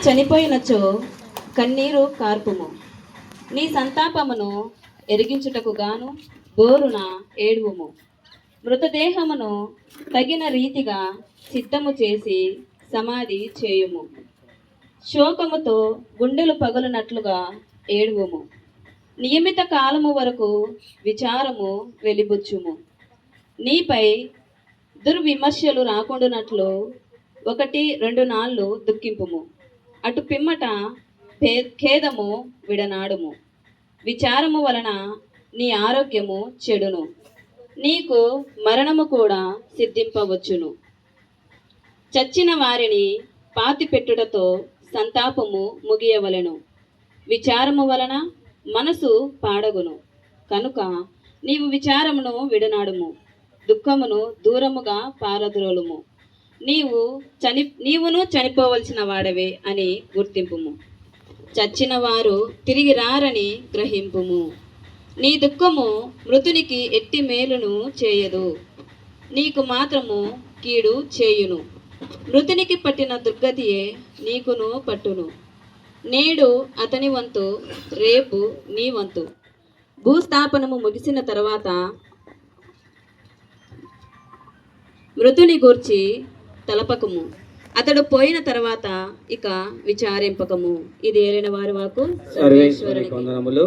చనిపోయినచో కన్నీరు కార్పుము. నీ సంతాపమును ఎరిగించుటకు గాను బోరున ఏడువుము. మృతదేహమును తగిన రీతిగా సిద్ధము చేసి సమాధి చేయుము. శోకముతో గుండెలు పగులునట్లుగా ఏడువుము. నియమిత కాలము వరకు విచారము వెలిబుచ్చుము. నీపై దుర్విమర్శలు రాకుండానట్లు 1-2 నాళ్ళు దుఃఖింపుము. అటు పిమ్మట ఖేదము విడనాడుము. విచారము వలన నీ ఆరోగ్యము చెడును, నీకు మరణము కూడా సిద్ధింపవచ్చును. చచ్చిన వారిని పాతిపెట్టుటతో సంతాపము ముగియవలెను. విచారము వలన మనసు పాడగును. కనుక నీవు విచారమును విడనాడుము, దుఃఖమును దూరముగా పారద్రోలుము. నీవును చనిపోవలసిన వాడవే అని గుర్తింపుము. చచ్చిన వారు తిరిగి రారని గ్రహింపుము. నీ దుఃఖము మృతునికి ఎట్టి మేలును చేయదు, నీకు మాత్రము కీడు చేయును. మృతునికి పట్టిన దుర్గతియే నీకును పట్టును. నేడు అతని వంతు, రేపు నీ వంతు. భూస్థాపనము ముగిసిన తర్వాత మృతుని గూర్చి తలపకము, అతడు పోయిన తర్వాత ఇక విచారింపకము. ఇది ఏలిన వారి వాకు. సర్వేశ్వరునికి వందనములు.